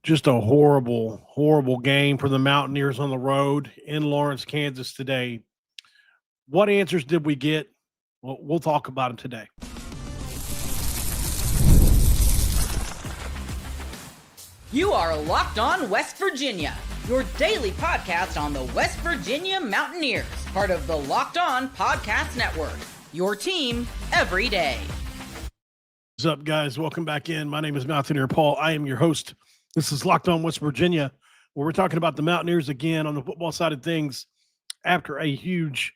Just a horrible, horrible game for the Mountaineers on the road in Lawrence, Kansas today. What answers did we get? Well, we'll talk about them today. You are Locked On West Virginia, your daily podcast on the West Virginia Mountaineers, part of the Locked On Podcast Network, your team every day. What's up, guys? Welcome back in. My name is Mountaineer Paul. I am your host. This is Locked On West Virginia, where we're talking about the Mountaineers again on the football side of things after a huge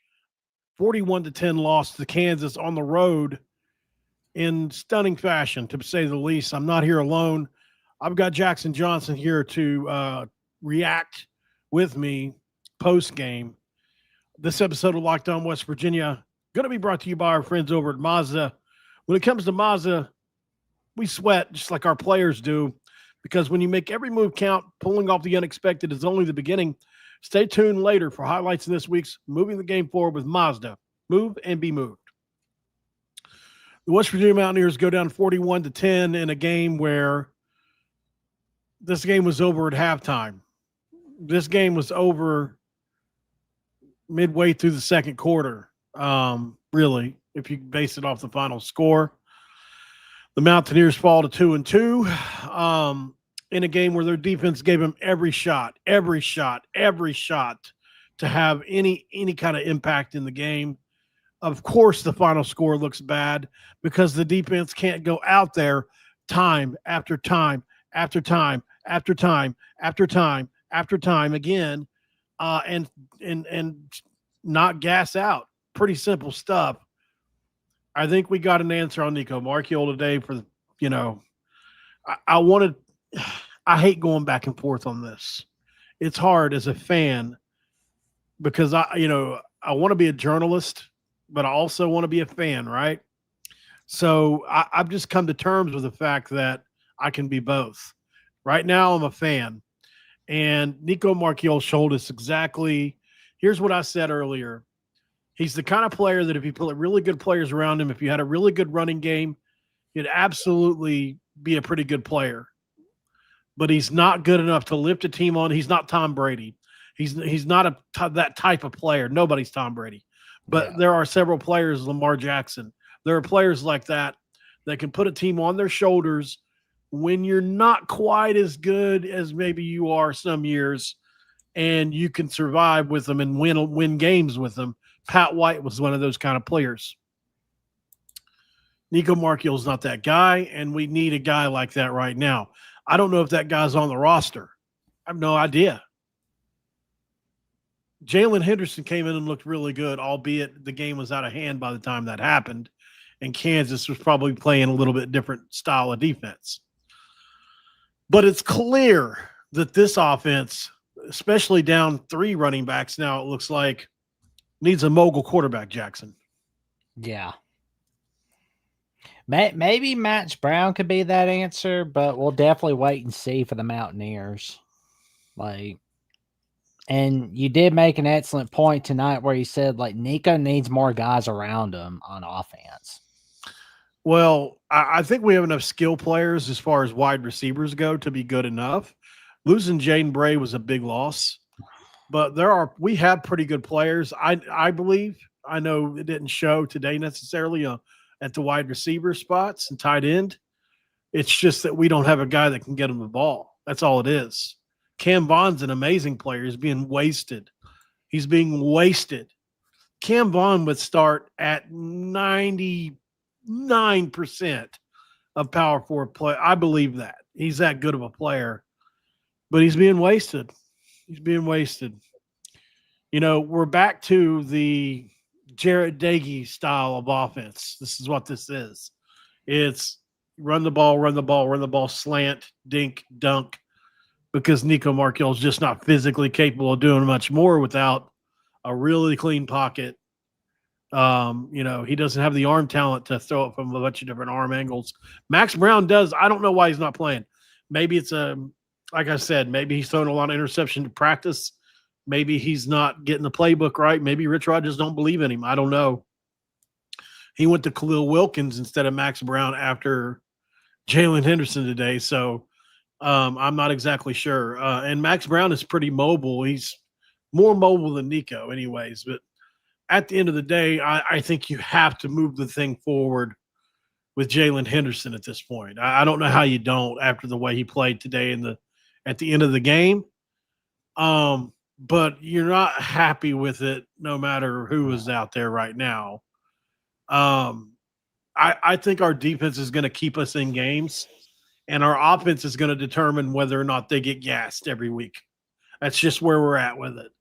41-10 loss to Kansas on the road in stunning fashion, to say the least. I'm not here alone. I've got Jackson Johnson here to react with me post-game. This episode of Locked On West Virginia going to be brought to you by our friends over at Mazda. When it comes to Mazda, we sweat just like our players do, because when you make every move count, pulling off the unexpected is only the beginning. Stay tuned later for highlights in this week's Moving the Game Forward with Mazda. Move and be moved. The West Virginia Mountaineers go down 41-10 in a game where this game was over at halftime. This game was over midway through the second quarter, really, if you base it off the final score. The Mountaineers fall to 2-2 in a game where their defense gave them every shot to have any kind of impact in the game. Of course, the final score looks bad because the defense can't go out there time after time after time after time after time after time again and not gas out. Pretty simple stuff. I think we got an answer on Nico Marchiol today for, I hate going back and forth on this. It's hard as a fan because I want to be a journalist, but I also want to be a fan, right? So I've just come to terms with the fact that I can be both. Right now I'm a fan, and Nico Marchiol showed us exactly. Here's what I said earlier. He's the kind of player that if you put really good players around him, if you had a really good running game, he'd absolutely be a pretty good player. But he's not good enough to lift a team on. He's not Tom Brady. He's not that type of player. Nobody's Tom Brady. But There are several players, Lamar Jackson. There are players like that can put a team on their shoulders when you're not quite as good as maybe you are some years, and you can survive with them and win games with them. Pat White was one of those kind of players. Nico Marchiol's not that guy, and we need a guy like that right now. I don't know if that guy's on the roster. I have no idea. Jalen Henderson came in and looked really good, albeit the game was out of hand by the time that happened, and Kansas was probably playing a little bit different style of defense. But it's clear that this offense, especially down 3 running backs now, it looks like, needs a mogul quarterback, Jackson. Yeah. Maybe Max Brown could be that answer, but we'll definitely wait and see for the Mountaineers. And you did make an excellent point tonight where you said, Nico needs more guys around him on offense. Well, I think we have enough skill players as far as wide receivers go to be good enough. Losing Jaden Bray was a big loss. But we have pretty good players. I believe. I know it didn't show today necessarily at the wide receiver spots and tight end. It's just that we don't have a guy that can get him the ball. That's all it is. Cam Vaughn's an amazing player. He's being wasted. Cam Vaughn would start at 99% of power forward play. I believe that. He's that good of a player. But he's being wasted. We're back to the Jarrett Dagey style of offense. This is what this is. It's run the ball, slant, dink, dunk, because Nico Marchiol is just not physically capable of doing much more without a really clean pocket. He doesn't have the arm talent to throw it from a bunch of different arm angles. Max Brown does. I don't know why he's not playing. Maybe it's like I said, maybe he's throwing a lot of interception to practice. Maybe he's not getting the playbook right. Maybe Rich Rodgers don't believe in him. I don't know. He went to Khalil Wilkins instead of Max Brown after Jalen Henderson today. So I'm not exactly sure. And Max Brown is pretty mobile. He's more mobile than Nico, anyways. But at the end of the day, I think you have to move the thing forward with Jalen Henderson at this point. I don't know how you don't after the way he played today at the end of the game. But you're not happy with it no matter who is out there right now. I think our defense is going to keep us in games, and our offense is going to determine whether or not they get gassed every week. That's just where we're at with it.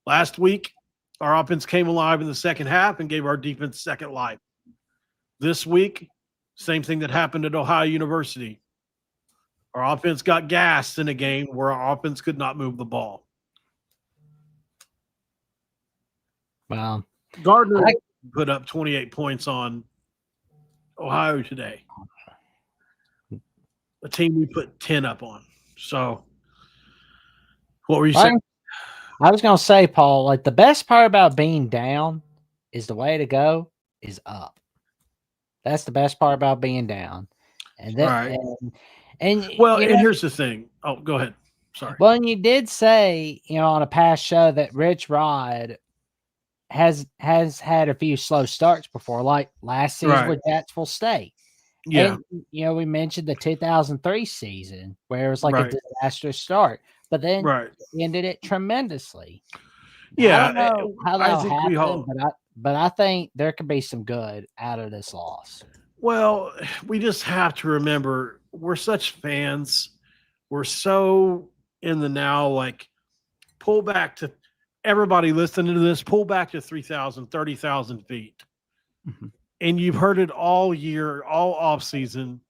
Last week, our offense came alive in the second half and gave our defense second life. This week, same thing that happened at Ohio University. Our offense got gassed in a game where our offense could not move the ball. Well, Gardner put up 28 points on Ohio today. A team we put 10 up on. So, what were you saying? I was going to say, Paul, like the best part about being down is the way to go is up. That's the best part about being down. And that, Right. and here's the thing. Oh, go ahead. Sorry. Well, and you did say, on a past show that Rich Rod has had a few slow starts before, like last season with Jacksonville State. Yeah. And, we mentioned the 2003 season where it was like a disastrous start, but then ended it tremendously. Yeah. I don't know how that happened, but I think there could be some good out of this loss. Well, we just have to remember we're such fans. We're so in the now, like pull back to everybody listening to this, pull back to 3,000, 30,000 feet. Mm-hmm. And you've heard it all year, all off season.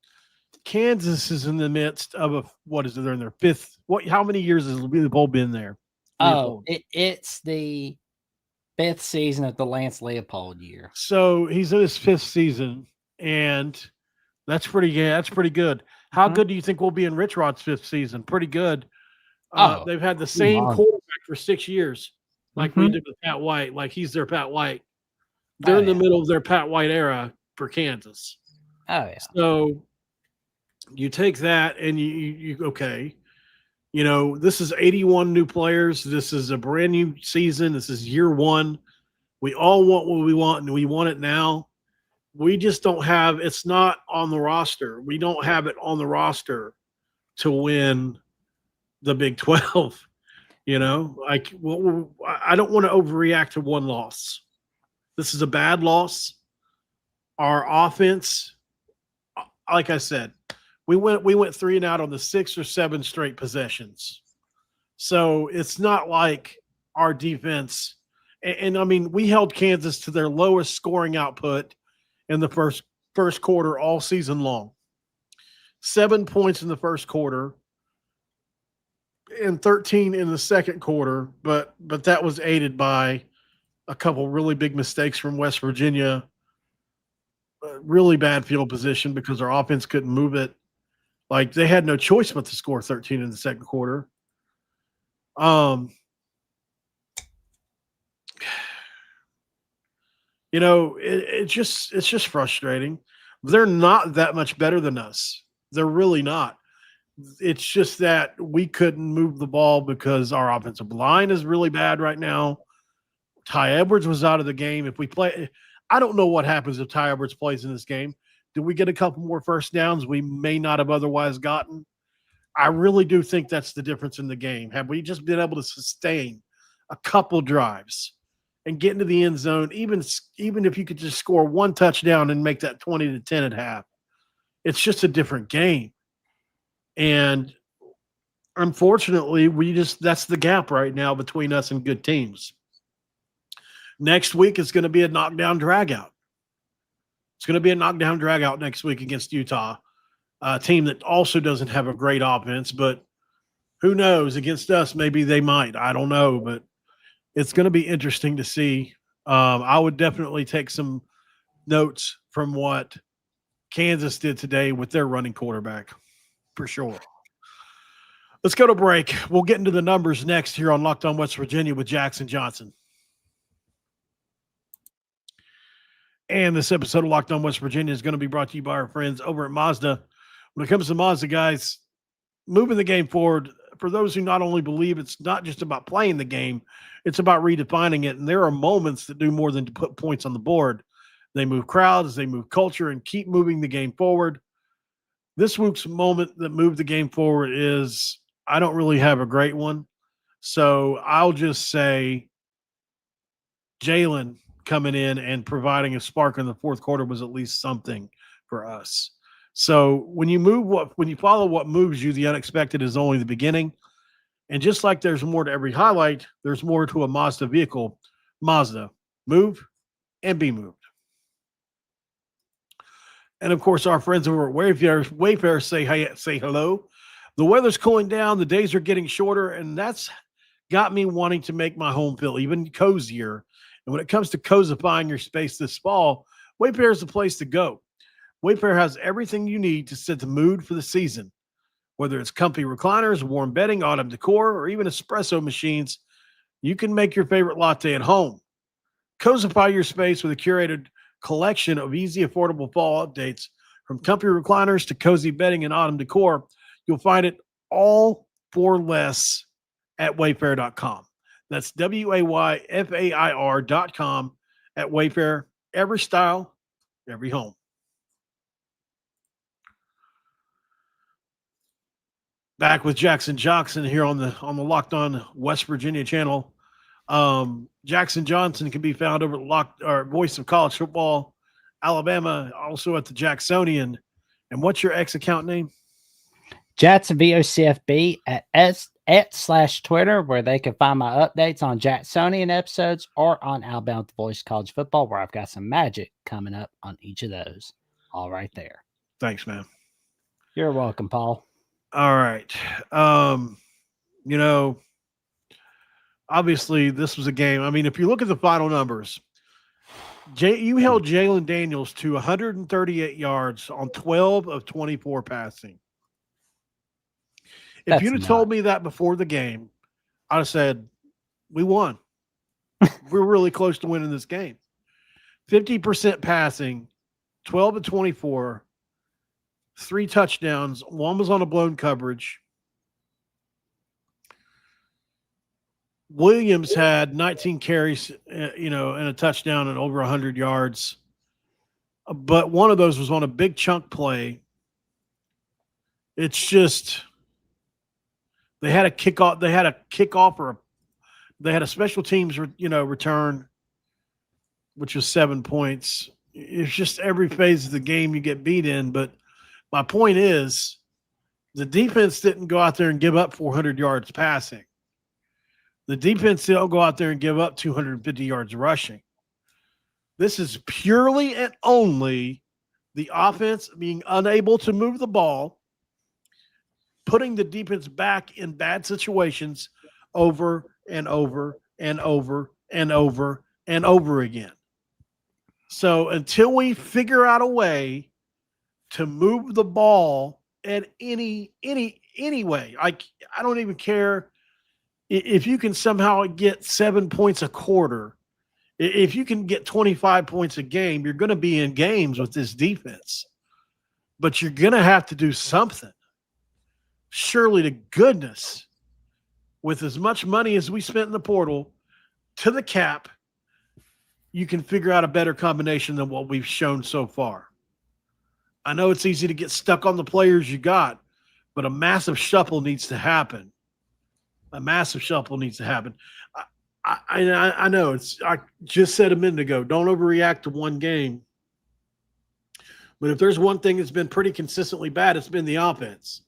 Kansas is in the midst of what is it? They're in their fifth. How many years has Leopold been there? It's the fifth season of the Lance Leopold year. So he's in his fifth season, and that's pretty good. How good do you think we'll be in Rich Rod's fifth season? Pretty good. They've had the same quarterback for 6 years, like we did with Pat White. Like he's their Pat White. They're in the middle of their Pat White era for Kansas. Oh yeah. So you take that and you okay. This is 81 new players. This is a brand new season. This is year one. We all want what we want, and we want it now. We just don't have – it's not on the roster. We don't have it on the roster to win the Big 12, I don't want to overreact to one loss. This is a bad loss. Our offense, like I said, we went 3 and out on the 6 or 7 straight possessions. So it's not like our defense – and I mean, we held Kansas to their lowest scoring output in the first quarter all season long. 7 points in the first quarter and 13 in the second quarter, but that was aided by a couple really big mistakes from West Virginia. Really bad field position because our offense couldn't move it. Like they had no choice but to score 13 in the second quarter. It's just frustrating. They're not that much better than us. They're really not. It's just that we couldn't move the ball because our offensive line is really bad right now. Ty Edwards was out of the game. If we play, I don't know what happens if Ty Edwards plays in this game. Do we get a couple more first downs we may not have otherwise gotten? I really do think that's the difference in the game. Have we just been able to sustain a couple drives and get into the end zone, even if you could just score one touchdown and make that 20-10 at half, it's just a different game. And unfortunately, that's the gap right now between us and good teams. Next week, it's going to be a knockdown dragout. It's going to be a knockdown dragout next week against Utah, a team that also doesn't have a great offense, but who knows? Against us, maybe they might. I don't know, but it's going to be interesting to see. I would definitely take some notes from what Kansas did today with their running quarterback, for sure. Let's go to break. We'll get into the numbers next here on Locked On West Virginia with Jackson Johnson. And this episode of Locked On West Virginia is going to be brought to you by our friends over at Mazda. When it comes to Mazda, guys, moving the game forward, for those who not only believe it's not just about playing the game, it's about redefining it. And there are moments that do more than to put points on the board. They move crowds, they move culture, and keep moving the game forward. This week's moment that moved the game forward is, I don't really have a great one. So I'll just say Jalen coming in and providing a spark in the fourth quarter was at least something for us. So when you follow what moves you, the unexpected is only the beginning. And just like there's more to every highlight, there's more to a Mazda vehicle. Mazda, move and be moved. And of course, our friends over at Wayfair say hello. The weather's cooling down, the days are getting shorter, and that's got me wanting to make my home feel even cozier. And when it comes to cozifying your space this fall, Wayfair is the place to go. Wayfair has everything you need to set the mood for the season. Whether it's comfy recliners, warm bedding, autumn decor, or even espresso machines, you can make your favorite latte at home. Cozify your space with a curated collection of easy, affordable fall updates. From comfy recliners to cozy bedding and autumn decor, you'll find it all for less at wayfair.com. That's WAYFAIR.com at Wayfair. Every style, every home. Back with Jackson Johnson here on the Locked On West Virginia channel. Jackson Johnson can be found over at Voice of College Football, Alabama, also at the Jacksonian. And what's your X account name? Jackson VOCFB at /Twitter, where they can find my updates on Jacksonian episodes or on Alabama The Voice of College Football, where I've got some magic coming up on each of those. All right there. Thanks, man. You're welcome, Paul. All right. Obviously this was a game. I mean, if you look at the final numbers, you held Jalen Daniels to 138 yards on 12 of 24 passing. If you'd have told me that before the game, I'd have said, we won. We're really close to winning this game. 50% passing, 12 of 24, 3 touchdowns. One was on a blown coverage. Williams had 19 carries, and a touchdown and over 100 yards. But one of those was on a big chunk play. It's just they had a kickoff. They had a special teams, return, which was 7 points. It's just every phase of the game you get beat in. But my point is, the defense didn't go out there and give up 400 yards passing. The defense didn't go out there and give up 250 yards rushing. This is purely and only the offense being unable to move the ball, putting the defense back in bad situations over and over and over and over and over again. So until we figure out a way to move the ball at any way, I don't even care if you can somehow get 7 points a quarter. If you can get 25 points a game, you're going to be in games with this defense. But you're going to have to do something. Surely to goodness, with as much money as we spent in the portal to the cap, you can figure out a better combination than what we've shown so far. I know it's easy to get stuck on the players you got, but a massive shuffle needs to happen. I know I just said a minute ago, don't overreact to one game. But if there's one thing that's been pretty consistently bad, it's been the offense.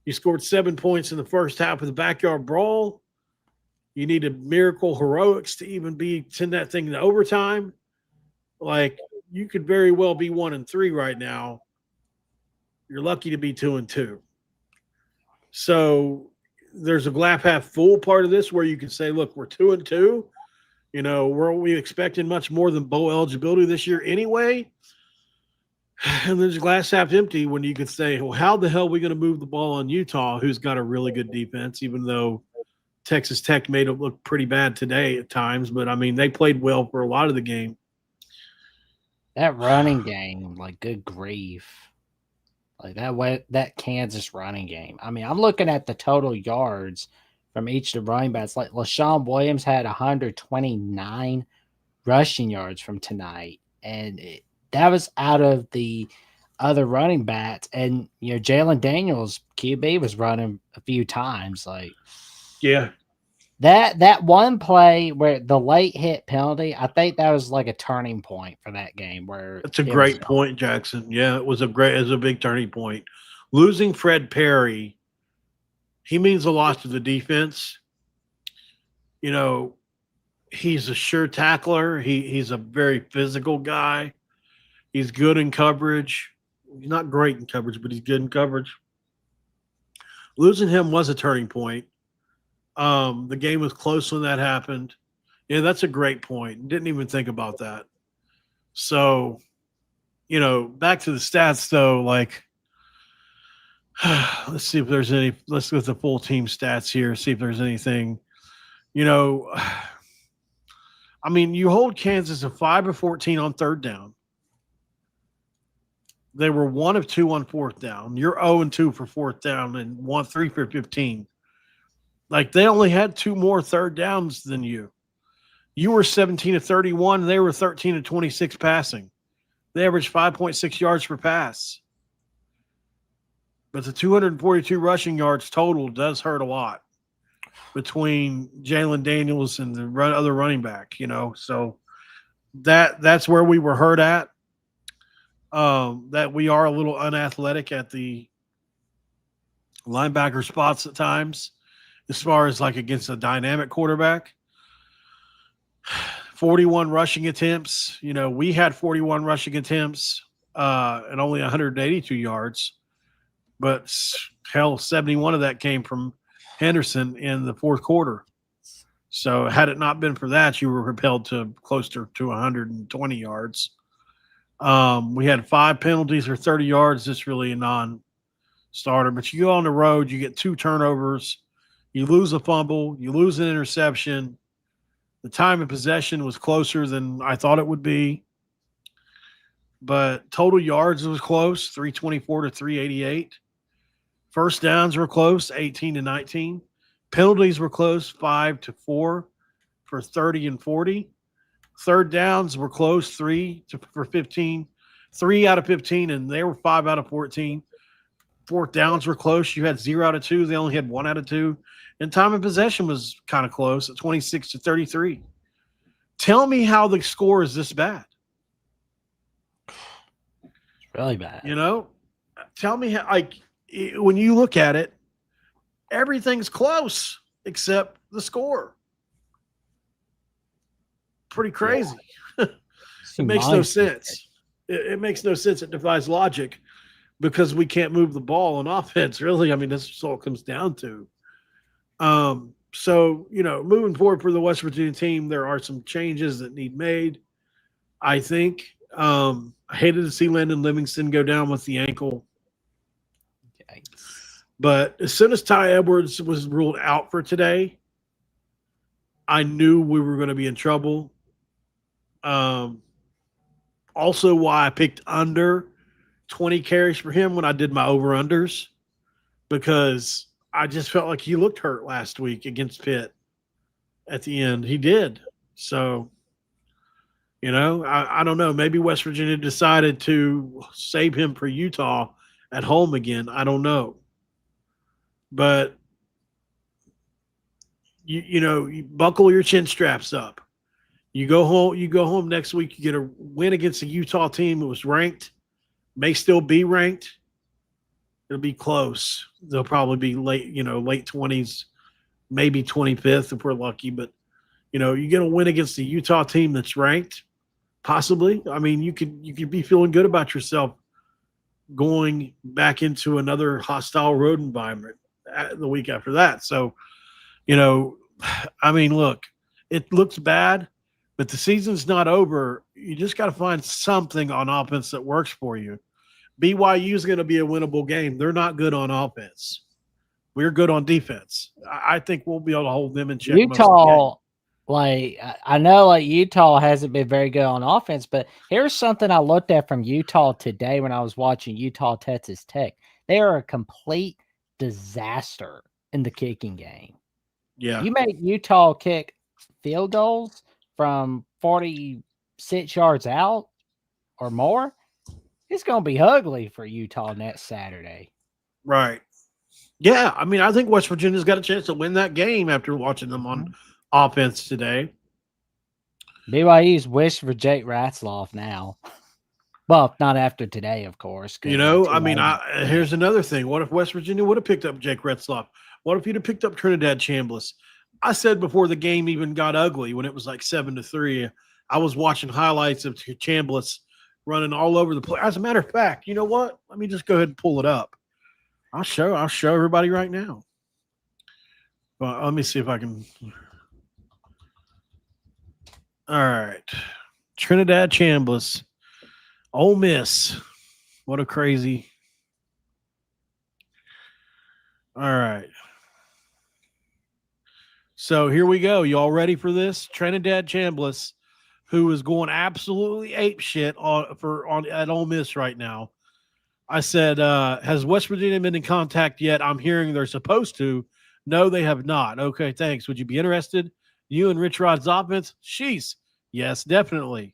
You scored 7 points in the first half of the backyard brawl. You needed miracle heroics to even send that thing to overtime. Like, you could very well be 1-3 right now. You're lucky to be 2-2. So there's a glass half full part of this where you can say, look, we're 2-2. Were we expecting much more than bowl eligibility this year anyway? And there's glass half empty when you could say, well, how the hell are we going to move the ball on Utah, who's got a really good defense, even though Texas Tech made it look pretty bad today at times. But, I mean, they played well for a lot of the game. That running game, like, good grief. Like that Kansas running game. I mean, I'm looking at the total yards from each of the running backs. Like LaShawn Williams had 129 rushing yards from tonight, and that was out of the other running backs. And Jalen Daniels QB was running a few times. Like, Yeah. That one play where the late hit penalty, I think that was like a turning point for that game. Where That's a great point, Jackson. Yeah, it was a big turning point. Losing Fred Perry, he means a lot to the defense. He's a sure tackler. He's a very physical guy. He's good in coverage. He's not great in coverage, but he's good in coverage. Losing him was a turning point. The game was close when that happened. Yeah, that's a great point. Didn't even think about that. So, back to the stats though, like let's see if there's any. Let's go with the full team stats here, see if there's anything. I mean, you hold Kansas to 5 of 14 on third down. They were 1 of 2 on fourth down. You're 0 and 2 for fourth down and 3 for 15. Like, they only had 2 more third downs than you. You were 17 of 31. They were 13 of 26 passing. They averaged 5.6 yards per pass. But the 242 rushing yards total does hurt a lot between Jalen Daniels and the other running back, So that's where we were hurt at. That we are a little unathletic at the linebacker spots at times, as far as like against a dynamic quarterback. 41 rushing attempts. We had 41 rushing attempts and only 182 yards. But hell, 71 of that came from Henderson in the fourth quarter. So had it not been for that, you were propelled to closer to 120 yards. We had 5 penalties or 30 yards. It's really a non-starter. But you go on the road, you get 2 turnovers. You lose a fumble. You lose an interception. The time of possession was closer than I thought it would be. But total yards was close, 324 to 388. First downs were close, 18 to 19. Penalties were close, 5 to 4 for 30 and 40. Third downs were close, 3 for 15. 3 out of 15, and they were 5 out of 14. Fourth downs were close. You had 0 out of 2. They only had 1 out of 2. And time of possession was kind of close at 26 to 33. Tell me how the score is this bad. It's really bad. Tell me how, when you look at it, everything's close except the score. Pretty crazy. Yeah. It makes no sense. It makes no sense. It defies logic because we can't move the ball on offense, really. I mean, that's all it comes down to. So, moving forward for the West Virginia team, there are some changes that need made. I think I hated to see Landon Livingston go down with the ankle. But as soon as Ty Edwards was ruled out for today, I knew we were going to be in trouble. Also why I picked under 20 carries for him when I did my over-unders, because I just felt like he looked hurt last week against Pitt at the end. He did. So, I don't know. Maybe West Virginia decided to save him for Utah at home again. I don't know. But, you buckle your chin straps up. You go home next week, you get a win against a Utah team that was ranked, may still be ranked. It'll be close. They'll probably be late 20s, maybe 25th if we're lucky. But, you get a win against a Utah team that's ranked, possibly. I mean, you could be feeling good about yourself going back into another hostile road environment the week after that. So, I mean, look, it looks bad, but the season's not over. You just got to find something on offense that works for you. BYU is going to be a winnable game. They're not good on offense. We're good on defense. I think we'll be able to hold them in check. Like I know, like Utah hasn't been very good on offense, but here's something I looked at from Utah today when I was watching Utah Texas Tech. They are a complete disaster in the kicking game. Yeah. You make Utah kick field goals from 46 yards out or more, it's going to be ugly for Utah next Saturday. Right. Yeah. I mean, I think West Virginia's got a chance to win that game after watching them on offense today. BYU's wish for Jake Ratzloff now. Well, not after today, of course. You know, I mean, here's another thing. What if West Virginia would have picked up Jake Retzloff? What if you'd have picked up Trinidad Chambliss? I said before the game even got ugly when it was like 7-3, I was watching highlights of Chambliss running all over the place. As a matter of fact, you know what? Let me just go ahead and pull it up. I'll show everybody right now. Well, let me see if I can. All right. Trinidad Chambliss. Ole Miss. What a crazy. All right. So here we go. You all ready for this? Trinidad Chambliss, who is going absolutely apeshit at Ole Miss right now. I said, has West Virginia been in contact yet? I'm hearing they're supposed to. No, they have not. Okay, thanks. Would you be interested? You and Rich Rod's offense? Sheesh. Yes, definitely.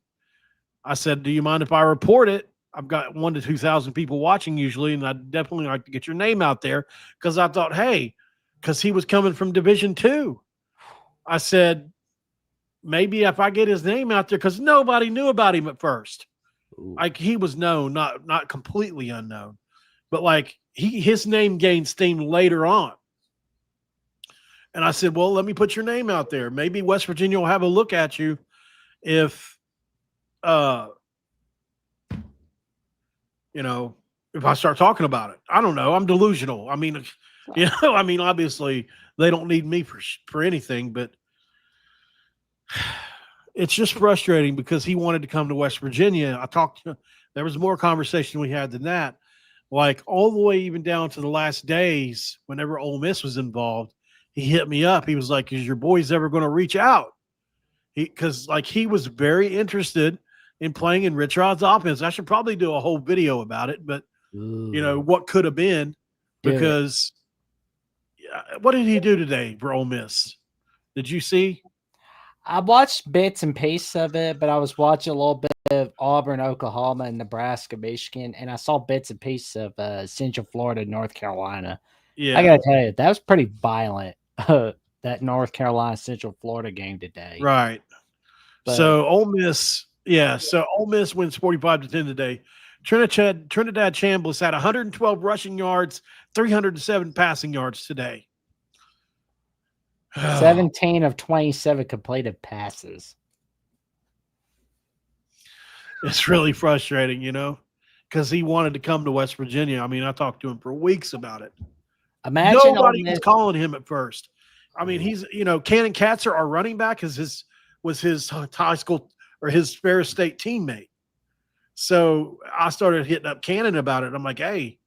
I said, do you mind if I report it? I've got 1,000 to 2,000 people watching usually, and I'd definitely like to get your name out there because I thought, hey, because he was coming from Division II. I said, maybe if I get his name out there, because nobody knew about him at first. Like he was known, not completely unknown, but like his name gained steam later on. And I said, well, let me put your name out there. Maybe West Virginia will have a look at you if if I start talking about it. I don't know. I'm delusional. I mean, obviously they don't need me for anything, but it's just frustrating because he wanted to come to West Virginia. There was more conversation we had than that. Like all the way even down to the last days, whenever Ole Miss was involved, he hit me up. He was like, is your boys ever going to reach out? Because he was very interested in playing in Rich Rod's offense. I should probably do a whole video about it, but what could have been, because what did he do today for Ole Miss? Did you see? I watched bits and pieces of it, but I was watching a little bit of Auburn, Oklahoma, and Nebraska, Michigan, and I saw bits and pieces of Central Florida, North Carolina. Yeah, I got to tell you, that was pretty violent, that North Carolina, Central Florida game today. Right. But, so Ole Miss, Ole Miss wins 45-10 today. Trinidad Chambliss had 112 rushing yards, 307 passing yards today. 17 of 27 completed passes. It's really frustrating, because he wanted to come to West Virginia. I mean, I talked to him for weeks about it. Imagine nobody was calling him at first. I mean, he's, Cannon Katzer, our running back, was his high school or his Ferris State teammate. So I started hitting up Cannon about it. I'm like, hey,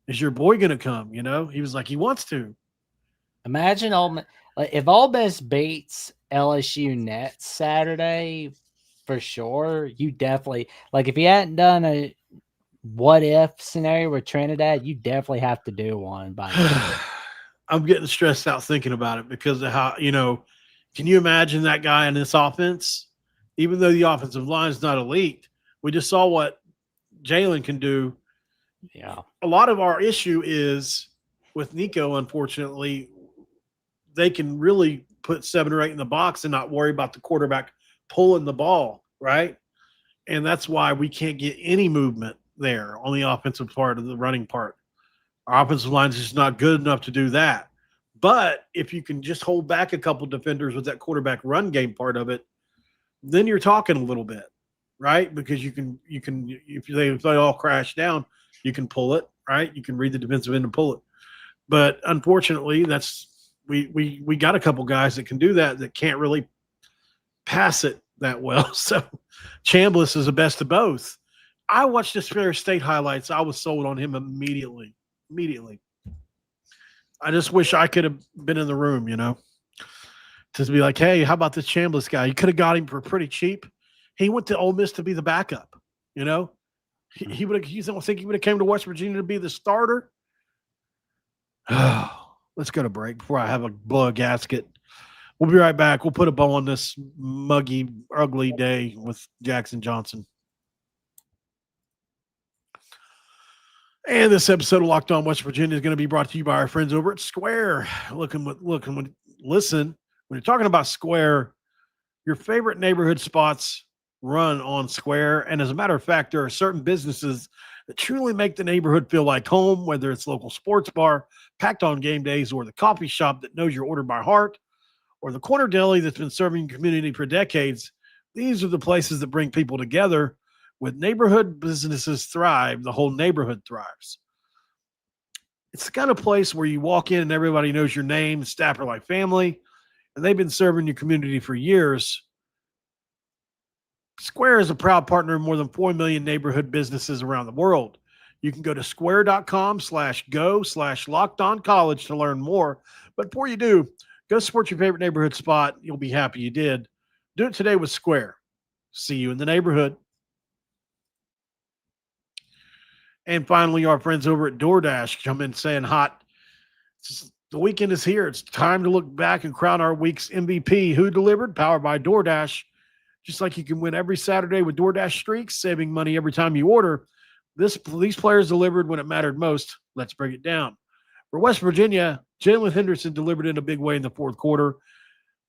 is your boy going to come? He was like, he wants to. Imagine if Ole Miss beats LSU next Saturday, for sure, you definitely, if you hadn't done a what if scenario with Trinidad, you definitely have to do one. I'm getting stressed out thinking about it because of how, can you imagine that guy in this offense? Even though the offensive line is not elite, we just saw what Jalen can do. Yeah. A lot of our issue is with Nico, unfortunately, they can really put 7 or 8 in the box and not worry about the quarterback pulling the ball, right? And that's why we can't get any movement there on the offensive part of the running part. Our offensive line is just not good enough to do that. But if you can just hold back a couple defenders with that quarterback run game part of it, then you're talking a little bit, right? Because you can if they all crash down, you can pull it, right? You can read the defensive end and pull it. But unfortunately, we got a couple guys that can do that can't really pass it that well. So Chambliss is the best of both. I watched this Ferris State highlights. I was sold on him immediately. I just wish I could have been in the room, to be like, hey, how about this Chambliss guy? You could have got him for pretty cheap. He went to Ole Miss to be the backup. You know, he would have. You don't think he would have came to West Virginia to be the starter? Let's go to break before I have a blow a gasket. We'll be right back. We'll put a bow on this muggy, ugly day with Jackson Johnson. And this episode of Locked On West Virginia is going to be brought to you by our friends over at Square. Listen, when you're talking about Square, your favorite neighborhood spots run on Square. And as a matter of fact, there are certain businesses that truly make the neighborhood feel like home, whether it's local sports bar, packed on game days, or the coffee shop that knows your order by heart, or the corner deli that's been serving your community for decades. These are the places that bring people together. With neighborhood businesses thrive, the whole neighborhood thrives. It's the kind of place where you walk in and everybody knows your name, staff are like family, and they've been serving your community for years. Square is a proud partner of more than 4 million neighborhood businesses around the world. You can go to square.com/go/lockedoncollege to learn more. But before you do, go support your favorite neighborhood spot. You'll be happy you did. Do it today with Square. See you in the neighborhood. And finally, our friends over at DoorDash come in saying hot. The weekend is here. It's time to look back and crown our week's MVP. Who delivered? Powered by DoorDash. Just like you can win every Saturday with DoorDash streaks, saving money every time you order. These players delivered when it mattered most. Let's break it down. For West Virginia, Jalen Henderson delivered in a big way in the fourth quarter.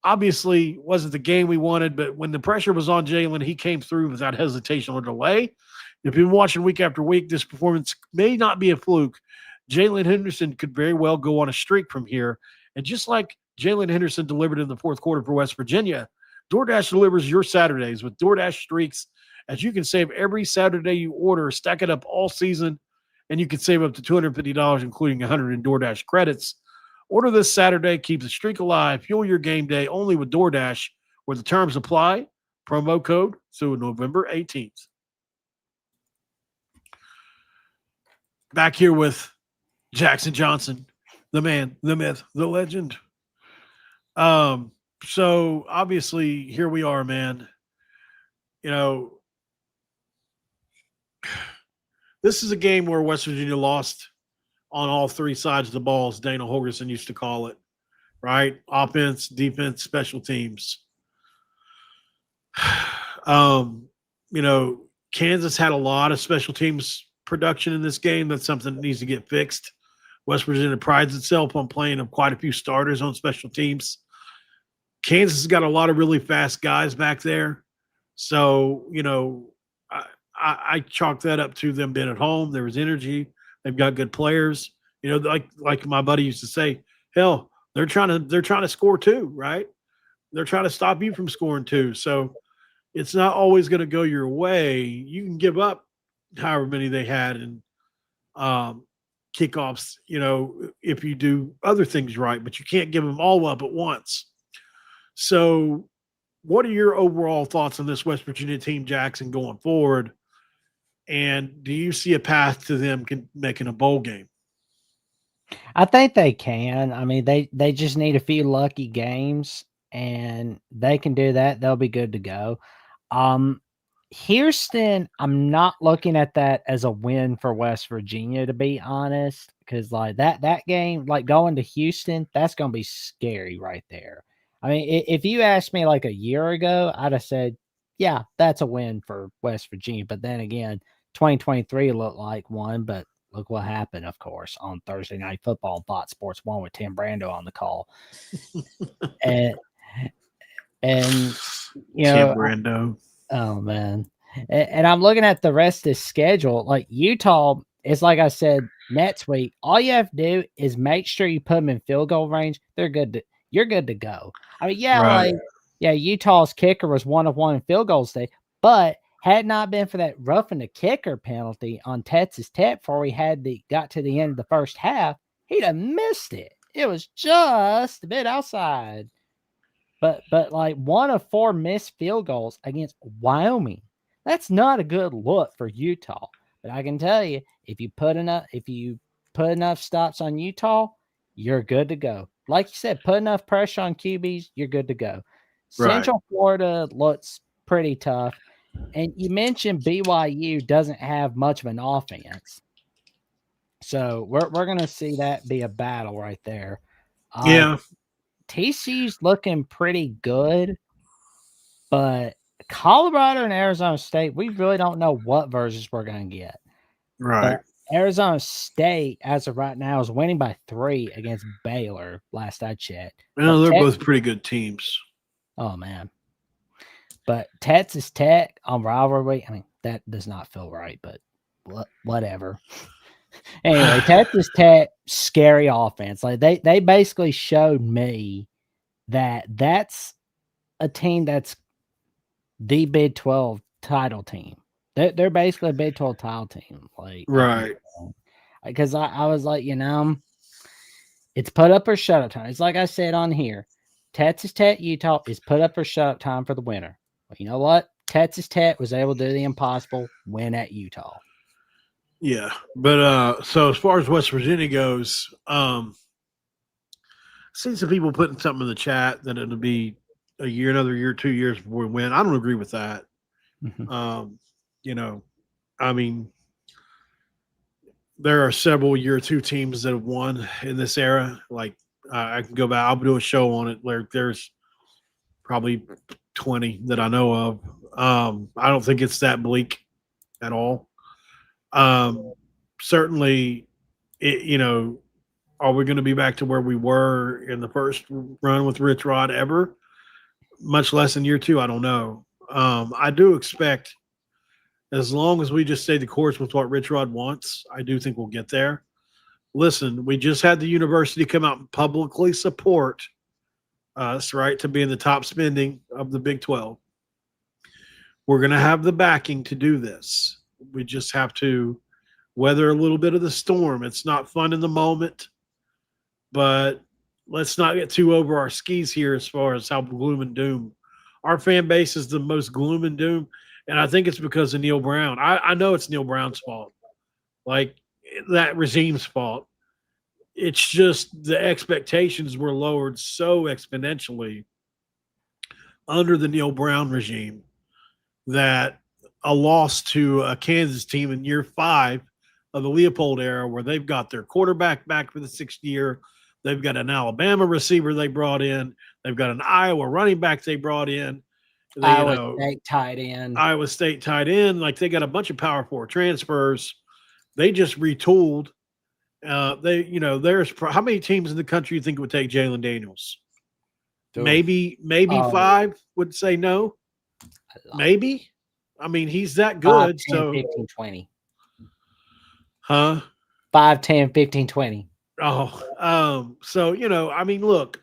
Obviously, wasn't the game we wanted, but when the pressure was on Jalen, he came through without hesitation or delay. If you've been watching week after week, this performance may not be a fluke. Jalen Henderson could very well go on a streak from here. And just like Jalen Henderson delivered in the fourth quarter for West Virginia, DoorDash delivers your Saturdays with DoorDash streaks, as you can save every Saturday you order, stack it up all season, and you can save up to $250, including 100 in DoorDash credits. Order this Saturday, keep the streak alive, fuel your game day only with DoorDash, where the terms apply. Promo code through November 18th. Back here with Jackson Johnson, the man, the myth, the legend. So obviously here we are, man. You know, this is a game where West Virginia lost on all three sides of the ball, as Dana Holgerson used to call it, right? Offense, defense, special teams. You know, Kansas had a lot of special teams production in this game. That's something that needs to get fixed. West Virginia prides itself on playing quite a few starters on special teams. Kansas has got a lot of really fast guys back there. So, you know, I chalk that up to them being at home. There was energy. They've got good players. You know, like my buddy used to say, hell, they're trying to score too, right? They're trying to stop you from scoring too. So it's not always going to go your way. You can give up however many they had in kickoffs, you know, if you do other things right, but you can't give them all up at once. So what are your overall thoughts on this West Virginia team, Jackson, going forward? And do you see a path to them making a bowl game? I think they can. I mean, they just need a few lucky games, and they can do that. They'll be good to go. Houston, I'm not looking at that as a win for West Virginia, to be honest, because like that game, like going to Houston, that's going to be scary right there. I mean, if you asked me like a year ago, I'd have said, yeah, that's a win for West Virginia. But then again, 2023 looked like one, but look what happened, of course, on Thursday Night Football on Fox Sports 1 with Tim Brando on the call. and you know, Tim Brando. Oh, man. And I'm looking at the rest of the schedule. Like Utah, it's like I said, next week, all you have to do is make sure you put them in field goal range. You're good to go. I mean, yeah, Right. Utah's kicker was 1 of 1 in field goals today, but had not been for that roughing the kicker penalty on Texas Tech before we got to the end of the first half, he'd have missed it. It was just a bit outside. But like 1 of 4 missed field goals against Wyoming. That's not a good look for Utah. But I can tell you, if you put enough stops on Utah, you're good to go. like you said, put enough pressure on QBs, you're good to go. Right. Central Florida looks pretty tough. And you mentioned BYU doesn't have much of an offense. So we're going to see that be a battle right there. Yeah. TCU's looking pretty good, but Colorado and Arizona State, we really don't know what versions we're going to get. Right. But Arizona State, as of right now, is winning by 3 against Baylor, last I checked. Well, they're both pretty good teams. Oh, man. But Texas Tech on rivalry, I mean, that does not feel right, but whatever. Anyway, Texas Tech, scary offense. Like they basically showed me that that's a team that's the Big 12 title team. They're basically a Big 12 title team. Like, right. Because I was like, it's put up or shut up time. It's like I said on here, Texas Tech, Utah is put up or shut up time for the winner. Well, you know what? Texas Tech was able to do the impossible, win at Utah. Yeah, but so as far as West Virginia goes, seen some people putting something in the chat that it'll be another year, 2 years before we win. I don't agree with that. Mm-hmm. I mean, there are several year 2 teams that have won in this era. Like I can go back. I'll do a show on it. There's probably 20 that I know of. I don't think it's that bleak at all. Certainly, are we going to be back to where we were in the first run with Rich Rod ever? Much less in year 2, I don't know. I do expect, as long as we just stay the course with what Rich Rod wants, I do think we'll get there. Listen, we just had the university come out and publicly support us, right, to be in the top spending of the Big 12. We're going to have the backing to do this. We just have to weather a little bit of the storm. It's not fun in the moment, but let's not get too over our skis here as far as how gloom and doom. Our fan base is the most gloom and doom, and I think it's because of Neil Brown. I know it's Neil Brown's fault, like that regime's fault. It's just the expectations were lowered so exponentially under the Neil Brown regime that a loss to a Kansas team in year 5 of the Leopold era, where they've got their quarterback back for the 6th year, they've got an Alabama receiver they brought in, they've got an Iowa running back they brought in, Iowa State tight end. Like they got a bunch of Power 4 transfers. They just retooled. There's how many teams in the country you think would take Jalen Daniels? Maybe 5 would say no. Maybe. I mean, he's that good. 5, 10, 15, 20. Huh? 5, 10, 15, 20. Oh, so, I mean, look,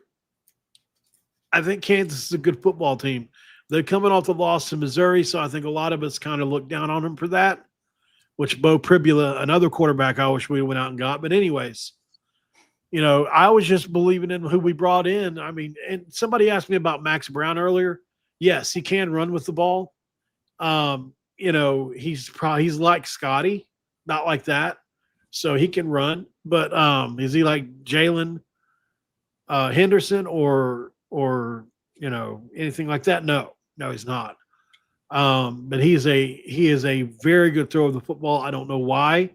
I think Kansas is a good football team. They're coming off the loss to Missouri, so I think a lot of us kind of look down on them for that, which Bo Pribula, another quarterback I wish we went out and got. But anyways, I was just believing in who we brought in. I mean, and somebody asked me about Max Brown earlier. Yes, he can run with the ball. He's like Scotty, not like that. So he can run, but is he like Jalen Henderson or anything like that? No, he's not. But he is a very good thrower of the football. I don't know why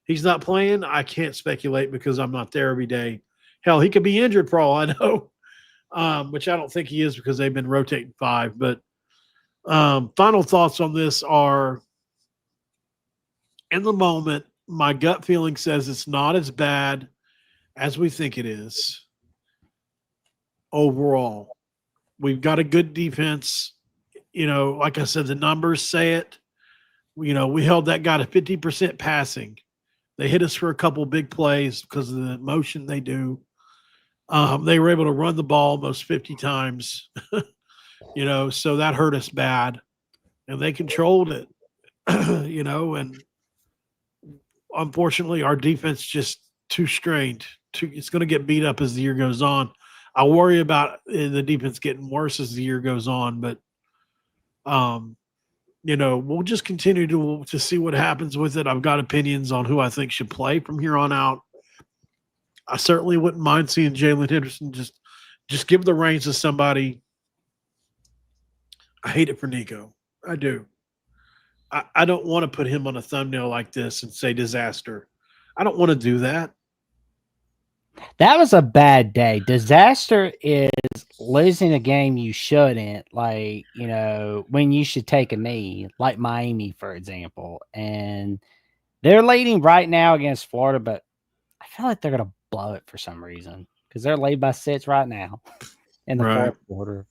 he's not playing. I can't speculate because I'm not there every day. Hell, he could be injured for all I know, which I don't think he is because they've been rotating 5. But final thoughts on this are, in the moment, my gut feeling says it's not as bad as we think it is. Overall, we've got a good defense. Like I said, the numbers say it. We held that guy to 50% passing. They hit us for a couple big plays because of the motion they do. They were able to run the ball almost 50 times, so that hurt us bad. And they controlled it, and unfortunately our defense just too strained. It's going to get beat up as the year goes on. I worry about the defense getting worse as the year goes on, but we'll just continue to see what happens with it. I've got opinions on who I think should play from here on out. I certainly wouldn't mind seeing Jalen Henderson just give the reins to somebody. I hate it for Nico. I do. I don't want to put him on a thumbnail like this and say disaster. I don't want to do that. That was a bad day. Disaster is losing a game you shouldn't, like, when you should take a knee, like Miami, for example. And they're leading right now against Florida, but I feel like they're going to blow it for some reason because they're led by 6 right now in the Right. fourth quarter.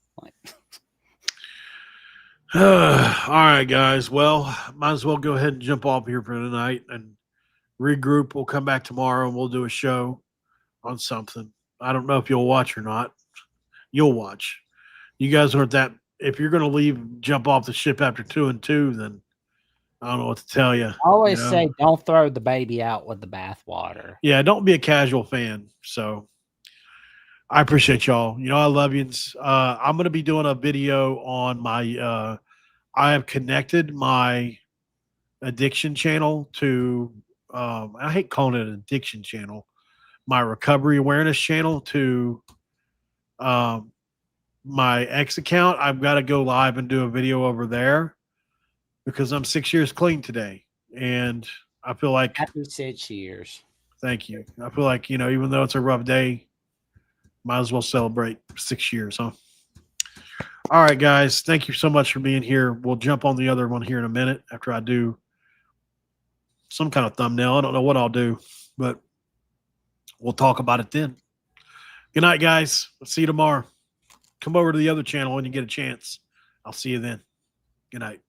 All right, guys. Well, might as well go ahead and jump off here for tonight and regroup. We'll come back tomorrow and we'll do a show on something. I don't know if you'll watch or not. You'll watch. You guys aren't that. If you're going to jump off the ship after 2-2, then I don't know what to tell you. I always say don't throw the baby out with the bathwater. Yeah, don't be a casual fan. So I appreciate y'all. I love you. I'm going to be doing a video on my I have connected my addiction channel to I hate calling it an addiction channel, my recovery awareness channel to my X account. I've got to go live and do a video over there because I'm 6 years clean today. And I feel like happy 6 years. Thank you. I feel like, even though it's a rough day, might as well celebrate 6 years, huh? All right, guys. Thank you so much for being here. We'll jump on the other one here in a minute after I do some kind of thumbnail. I don't know what I'll do, but we'll talk about it then. Good night, guys. I'll see you tomorrow. Come over to the other channel when you get a chance. I'll see you then. Good night.